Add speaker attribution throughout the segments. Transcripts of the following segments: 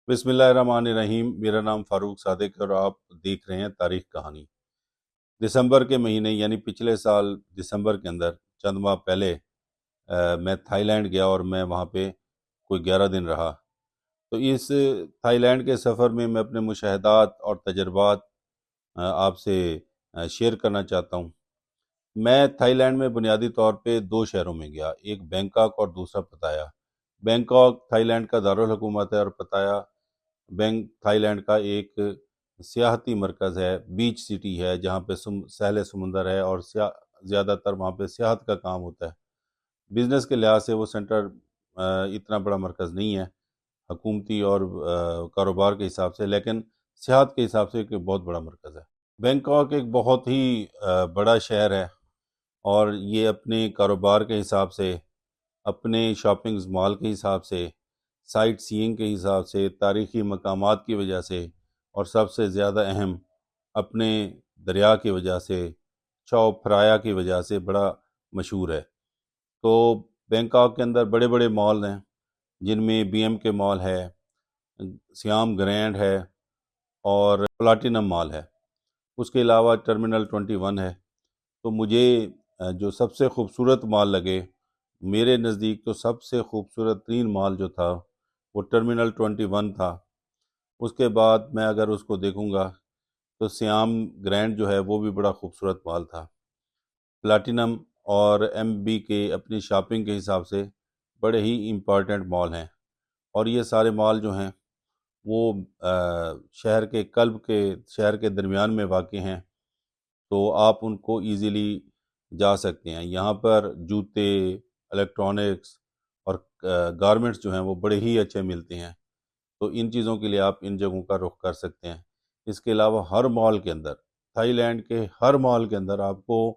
Speaker 1: बिस्मिल्लाहिर्रहमानिर्रहीम। मेरा नाम फ़ारूक सादिक है और आप देख रहे हैं तारीख़ कहानी। दिसंबर के महीने यानी पिछले साल दिसंबर के अंदर चंद माह पहले मैं थाईलैंड गया और मैं वहाँ पे कोई 11 दिन रहा। तो इस थाईलैंड के सफ़र में मैं अपने मुशाहदात और तजर्बात आपसे शेयर करना चाहता हूँ। मैं थाईलैंड में बुनियादी तौर पे 2 शहरों में गया, एक बैंकॉक और दूसरा पताया। बैंकॉक थाईलैंड का दारुल हुकूमत है और पताया थाईलैंड का एक सियाहती मरकज़ है, बीच सिटी है जहाँ पे सहले समुंदर है और ज़्यादातर वहाँ पे सियाहत का काम होता है। बिज़नेस के लिहाज से वो सेंटर इतना बड़ा मरकज़ नहीं है हकूमती और कारोबार के हिसाब से, लेकिन सियाहत के हिसाब से एक बहुत बड़ा मरकज़ है। बैंकॉक एक बहुत ही बड़ा शहर है और ये अपने कारोबार के हिसाब से, अपने शॉपिंग मॉल के हिसाब से, साइट सीइंग के हिसाब से, तारीख़ी मकामात की वजह से और सबसे ज़्यादा अहम अपने दरिया की वजह से, चौ फ्राया की वजह से बड़ा मशहूर है। तो बैंकॉक के अंदर बड़े बड़े मॉल हैं जिनमें बीएम के मॉल है, सियाम ग्रैंड है और प्लाटिनम मॉल है। उसके अलावा टर्मिनल 21 है। तो मुझे जो सबसे खूबसूरत मॉल लगे, मेरे नज़दीक तो सबसे खूबसूरत 3 मॉल जो था वो टर्मिनल 21 था। उसके बाद मैं अगर उसको देखूंगा तो सियाम ग्रैंड जो है वो भी बड़ा खूबसूरत मॉल था। प्लाटिनम और एमबी के अपनी शॉपिंग के हिसाब से बड़े ही इम्पोर्टेंट मॉल हैं और ये सारे मॉल जो हैं वो शहर के दरमियान में वाक़ हैं, तो आप उनको इजीली जा सकते हैं। यहाँ पर जूते, इलेक्ट्रॉनिक्स और गारमेंट्स जो हैं वो बड़े ही अच्छे मिलते हैं। तो इन चीज़ों के लिए आप इन जगहों का रुख कर सकते हैं। इसके अलावा हर मॉल के अंदर, थाईलैंड के हर मॉल के अंदर आपको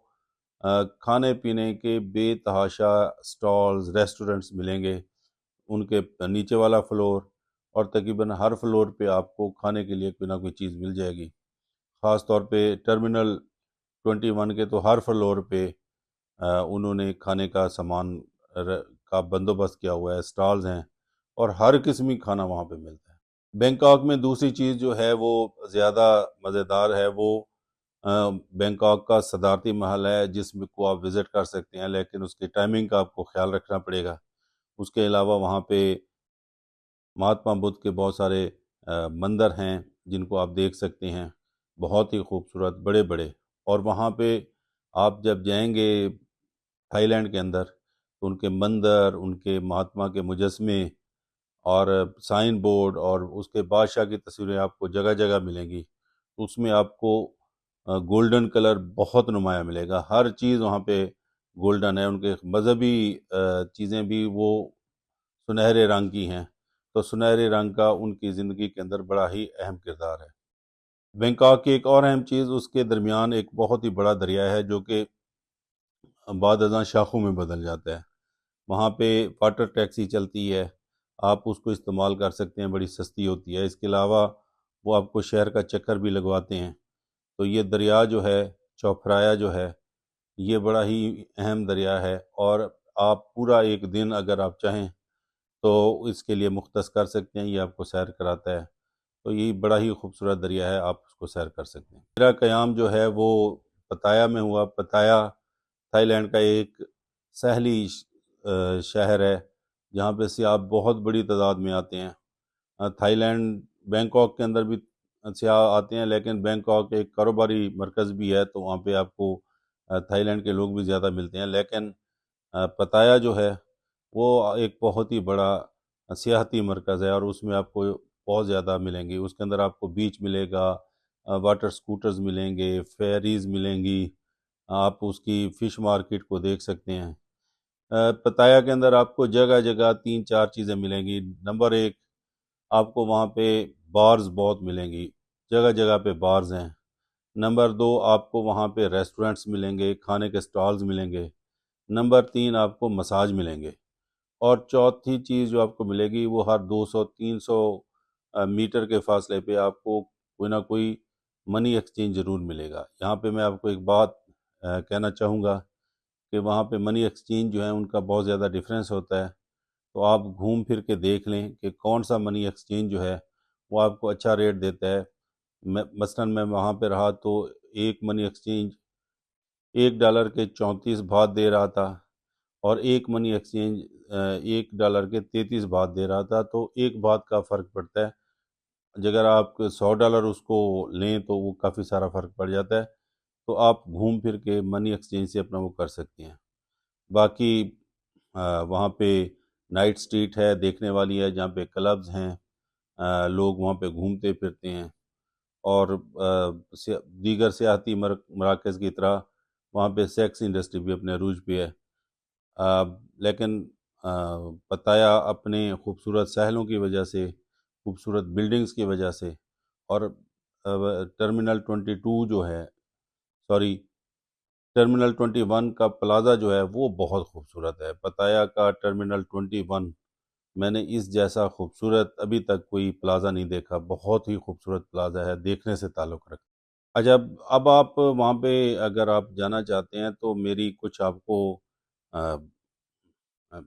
Speaker 1: खाने पीने के बेतहाशा स्टॉल्स, रेस्टोरेंट्स मिलेंगे। उनके नीचे वाला फ्लोर और तकरीबन हर फ्लोर पे आपको खाने के लिए कोई ना कोई चीज़ मिल जाएगी। ख़ास तौर पे टर्मिनल 21 के तो हर फ्लोर पे उन्होंने खाने का सामान का बंदोबस्त किया हुआ है, स्टॉल्स हैं और हर किस्म का खाना वहाँ पे मिलता है। बैंकॉक में दूसरी चीज़ जो है वो ज़्यादा मज़ेदार है, वो बैंकॉक का सदारती महल है जिसमें को आप विज़िट कर सकते हैं, लेकिन उसकी टाइमिंग का आपको ख्याल रखना पड़ेगा। उसके अलावा वहाँ पे महात्मा बुद्ध के बहुत सारे मंदिर हैं जिनको आप देख सकते हैं, बहुत ही खूबसूरत बड़े बड़े। और वहाँ पे आप जब जाएंगे थाईलैंड के अंदर तो उनके मंदिर, उनके महात्मा के मुजस्मे और साइन बोर्ड और उसके बादशाह की तस्वीरें आपको जगह जगह मिलेंगी। उसमें आपको गोल्डन कलर बहुत नुमाया मिलेगा, हर चीज़ वहाँ पे गोल्डन है। उनके मजहबी चीज़ें भी वो सुनहरे रंग की हैं, तो सुनहरे रंग का उनकी ज़िंदगी के अंदर बड़ा ही अहम किरदार है। बैंकॉक की एक और अहम चीज़, उसके दरमियान एक बहुत ही बड़ा दरिया है जो कि बाद अज़ां शाखों में बदल जाता है। वहाँ पे वाटर टैक्सी चलती है, आप उसको इस्तेमाल कर सकते हैं, बड़ी सस्ती होती है। इसके अलावा वो आपको शहर का चक्कर भी लगवाते हैं। तो ये दरिया जो है, चौफराया जो है, ये बड़ा ही अहम दरिया है और आप पूरा एक दिन अगर आप चाहें तो इसके लिए मुख्तस कर सकते हैं, ये आपको सैर कराता है। तो ये बड़ा ही खूबसूरत दरिया है, आप उसको सैर कर सकते हैं। मेरा क़याम जो है वो पताया में हुआ। पताया थाईलैंड का एक सहली शहर है जहाँ पे सियाह बहुत बड़ी तादाद में आते हैं। थाईलैंड बैंकॉक के अंदर भी सियाह आते हैं, लेकिन बैंकॉक एक कारोबारी मरकज़ भी है तो वहाँ पे आपको थाईलैंड के लोग भी ज़्यादा मिलते हैं। लेकिन पताया जो है वो एक बहुत ही बड़ा सियाहती मरकज़ है और उसमें आपको बहुत ज़्यादा मिलेंगी। उसके अंदर आपको बीच मिलेगा, वाटर स्कूटर्स मिलेंगे, फेरीज़ मिलेंगी, आप उसकी फ़िश मार्केट को देख सकते हैं। पताया के अंदर आपको जगह जगह 3-4 चीज़ें मिलेंगी। नंबर 1, आपको वहाँ पे बार्स बहुत मिलेंगी, जगह जगह पे बार्स हैं। नंबर 2, आपको वहाँ पे रेस्टोरेंट्स मिलेंगे, खाने के स्टॉल्स मिलेंगे। नंबर 3, आपको मसाज मिलेंगे। और चौथी चीज़ जो आपको मिलेगी वो हर 200-300 मीटर के फासले पे आपको कोई ना कोई मनी एक्सचेंज ज़रूर मिलेगा। यहाँ पे मैं आपको एक बात कहना चाहूँगा कि वहाँ पे मनी एक्सचेंज जो है उनका बहुत ज़्यादा डिफरेंस होता है। तो आप घूम फिर के देख लें कि कौन सा मनी एक्सचेंज जो है وہ آپ کو اچھا ریٹ دیتا ہے۔ مثلاً میں وہاں پہ رہا تو ایک منی ایکسچینج $1 کے 34 بات دے رہا تھا، اور ایک منی ایکسچینج $1 کے 33 بات دے رہا تھا، تو ایک بات کا فرق پڑتا ہے۔ اگر آپ $100 اس کو لیں تو وہ کافی سارا فرق پڑ جاتا ہے، تو آپ گھوم پھر کے منی ایکسچینج سے اپنا وہ کر سکتے ہیں۔ باقی وہاں پہ نائٹ سٹریٹ ہے، دیکھنے والی ہے، جہاں پہ کلبز ہیں، لوگ وہاں پہ گھومتے پھرتے ہیں، اور دیگر سیاحتی مراکز کی طرح وہاں پہ سیکس انڈسٹری بھی اپنے عروج پہ ہے۔ لیکن پتایا اپنے خوبصورت ساحلوں کی وجہ سے، خوبصورت بلڈنگز کی وجہ سے، اور ٹرمینل 22 جو ہے، سوری ٹرمینل 21 کا پلازا جو ہے وہ بہت خوبصورت ہے۔ پتایا کا ٹرمینل 21، میں نے اس جیسا خوبصورت ابھی تک کوئی پلازا نہیں دیکھا، بہت ہی خوبصورت پلازا ہے، دیکھنے سے تعلق رکھتا ہے۔ اچھا، اب آپ وہاں پہ اگر آپ جانا چاہتے ہیں تو میری کچھ آپ کو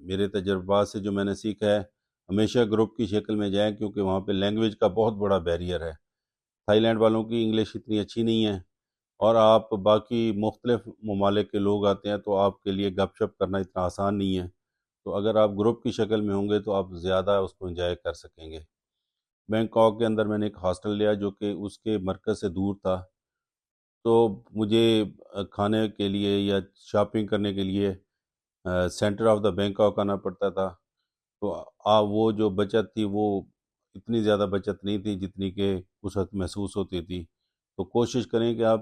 Speaker 1: میرے تجربات سے جو میں نے سیکھا ہے، ہمیشہ گروپ کی شکل میں جائیں، کیونکہ وہاں پہ لینگویج کا بہت بڑا بیریئر ہے۔ تھائی لینڈ والوں کی انگلش اتنی اچھی نہیں ہے، اور آپ باقی مختلف ممالک کے لوگ آتے ہیں تو آپ کے لیے گپ شپ کرنا اتنا آسان نہیں ہے۔ تو اگر آپ گروپ کی شکل میں ہوں گے تو آپ زیادہ اس کو انجوائے کر سکیں گے۔ بینکاک کے اندر میں نے ایک ہاسٹل لیا جو کہ اس کے مرکز سے دور تھا، تو مجھے کھانے کے لیے یا شاپنگ کرنے کے لیے سینٹر آف دا بینکاک آنا پڑتا تھا، تو وہ جو بچت تھی وہ اتنی زیادہ بچت نہیں تھی جتنی کہ اس وقت محسوس ہوتی تھی۔ تو کوشش کریں کہ آپ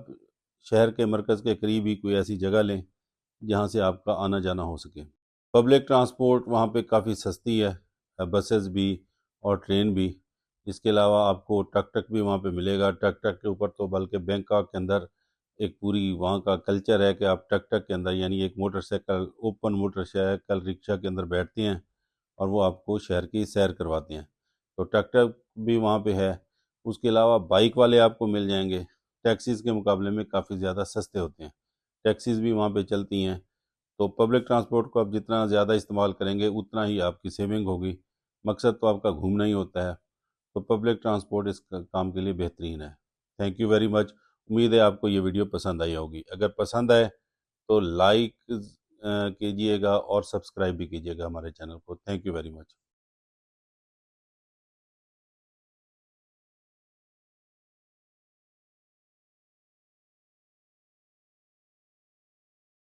Speaker 1: شہر کے مرکز کے قریب ہی کوئی ایسی جگہ لیں جہاں سے آپ کا آنا جانا ہو سکے۔ پبلک ٹرانسپورٹ وہاں پہ کافی سستی ہے، بسز بھی اور ٹرین بھی۔ اس کے علاوہ آپ کو ٹک ٹک بھی وہاں پہ ملے گا۔ ٹک ٹک کے اوپر تو بلکہ بینکاک کے اندر ایک پوری وہاں کا کلچر ہے کہ آپ ٹک ٹک کے اندر، یعنی ایک motorcycle, open motorcycle rickshaw کے اندر بیٹھتے ہیں اور وہ آپ کو شہر کی سیر کرواتے ہیں۔ تو ٹک ٹک بھی وہاں پہ ہے۔ اس کے علاوہ بائک والے آپ کو مل جائیں گے، ٹیکسیز کے مقابلے میں کافی زیادہ سستے ہوتے ہیں، ٹیکسیز بھی وہاں پہ چلتی ہیں۔ تو پبلک ٹرانسپورٹ کو آپ جتنا زیادہ استعمال کریں گے اتنا ہی آپ کی سیونگ ہوگی۔ مقصد تو آپ کا گھومنا ہی ہوتا ہے، تو پبلک ٹرانسپورٹ اس کام کے لیے بہترین ہے۔ Thank you very much. امید ہے آپ کو یہ ویڈیو پسند آئی ہوگی۔ اگر پسند آئے تو لائک کیجئے گا اور سبسکرائب بھی کیجئے گا ہمارے چینل کو۔ Thank you very much.